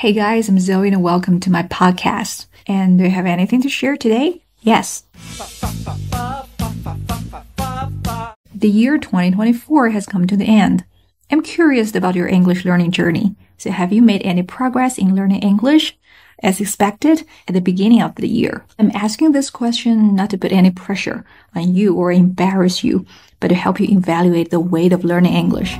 Hey guys, I'm Zoe and welcome to my podcast. And do you have anything to share today? Yes. The year 2024 has come to the end. I'm curious about your English learning journey. So have you made any progress in learning English as expected at the beginning of the year? I'm asking this question not to put any pressure on you or embarrass you, but to help you evaluate the weight of learning English.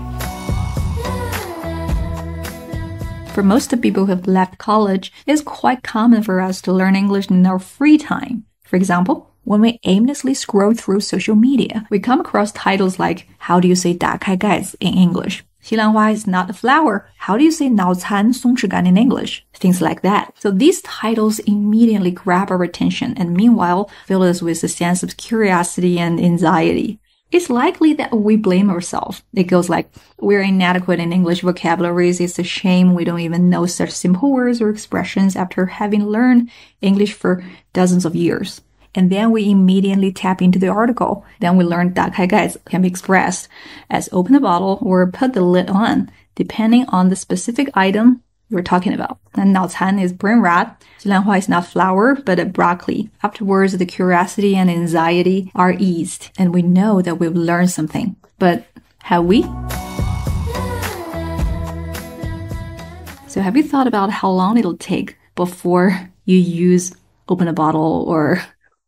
For most of the people who have left college, it's quite common for us to learn English in our free time. For example, when we aimlessly scroll through social media, we come across titles like, how do you say 打开盖子 in English? 西兰花 is not a flower. How do you say 脑残松弛感 in English? Things like that. So these titles immediately grab our attention and meanwhile fill us with a sense of curiosity and anxiety. It's likely that we blame ourselves. It goes like, we're inadequate in English vocabularies. It's a shame we don't even know such simple words or expressions after having learned English for dozens of years. And then we immediately tap into the article. Then we learn 打开盖子 can be expressed as open the bottle or put the lid on, depending on the specific item you're talking about. And 脑残 is brain rot. 西兰花 is not flower, but a broccoli. Afterwards, the curiosity and anxiety are eased, and we know that we've learned something. But have we? So have you thought about how long it'll take before you use open a bottle or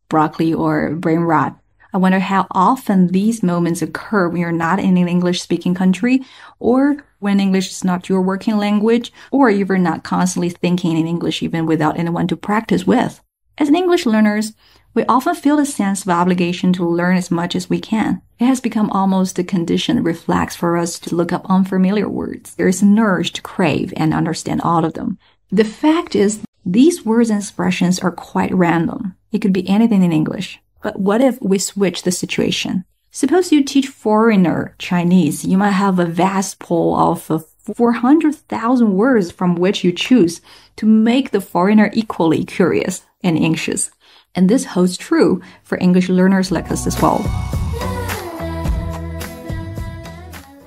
broccoli or brain rot? I wonder how often these moments occur when you're not in an English-speaking country, or when English is not your working language, or if you're not constantly thinking in English even without anyone to practice with. As English learners, we often feel a sense of obligation to learn as much as we can. It has become almost a conditioned reflex for us to look up unfamiliar words. There is an urge to crave and understand all of them. The fact is, these words and expressions are quite random. It could be anything in English. But what if we switch the situation? Suppose you teach foreigner Chinese. You might have a vast pool of 400,000 words from which you choose to make the foreigner equally curious and anxious. And this holds true for English learners like us as well.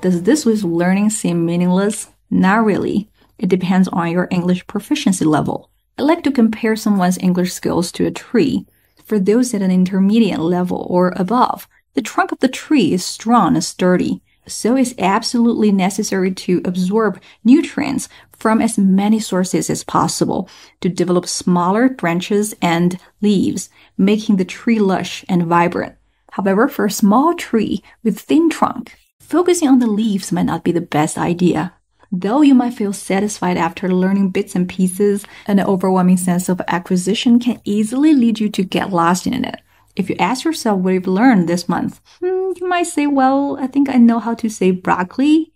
Does this with learning seem meaningless? Not really. It depends on your English proficiency level. I like to compare someone's English skills to a tree. For those at an intermediate level or above, the trunk of the tree is strong and sturdy, so it's absolutely necessary to absorb nutrients from as many sources as possible to develop smaller branches and leaves, making the tree lush and vibrant. However, for a small tree with thin trunk, focusing on the leaves might not be the best idea. Though you might feel satisfied after learning bits and pieces, an overwhelming sense of acquisition can easily lead you to get lost in it. If you ask yourself what you've learned this month, you might say, well, I think I know how to say broccoli,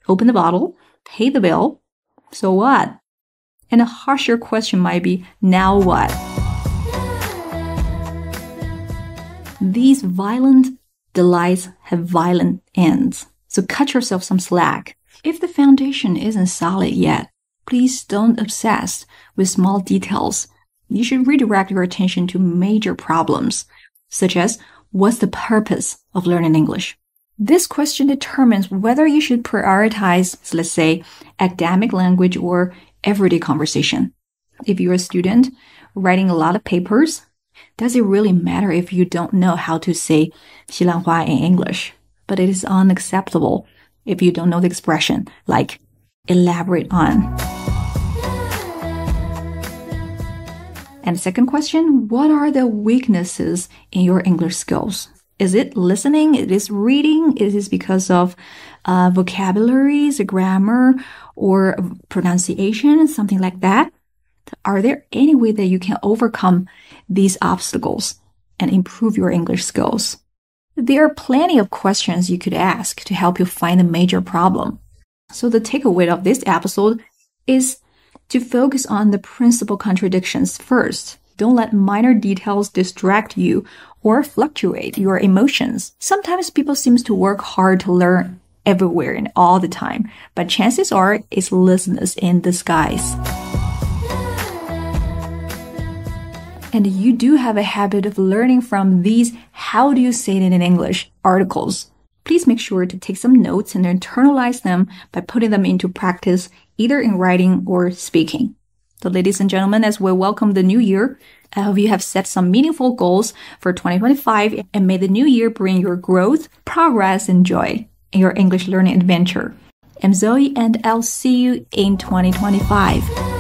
open the bottle, pay the bill, so what? And a harsher question might be, now what? These violent delights have violent ends, so cut yourself some slack. If the foundation isn't solid yet, please don't obsess with small details. You should redirect your attention to major problems, such as, what's the purpose of learning English? This question determines whether you should prioritize, let's say, academic language or everyday conversation. If you're a student writing a lot of papers, does it really matter if you don't know how to say 西兰花 in English? But it is unacceptable if you don't know the expression, like elaborate on. And second question, what are the weaknesses in your English skills? Is it listening? Is it reading? Is it because of vocabularies, grammar, or pronunciation, something like that? Are there any way that you can overcome these obstacles and improve your English skills? There are plenty of questions you could ask to help you find the major problem. So the takeaway of this episode is to focus on the principal contradictions first. Don't let minor details distract you or fluctuate your emotions. Sometimes people seem to work hard to learn everywhere and all the time, but chances are it's laziness in disguise. And you do have a habit of learning from these how do you say it in English articles. Please make sure to take some notes and internalize them by putting them into practice either in writing or speaking. So ladies and gentlemen, as we welcome the new year, I hope you have set some meaningful goals for 2025 and may the new year bring your growth, progress, and joy in your English learning adventure. I'm Zoe and I'll see you in 2025.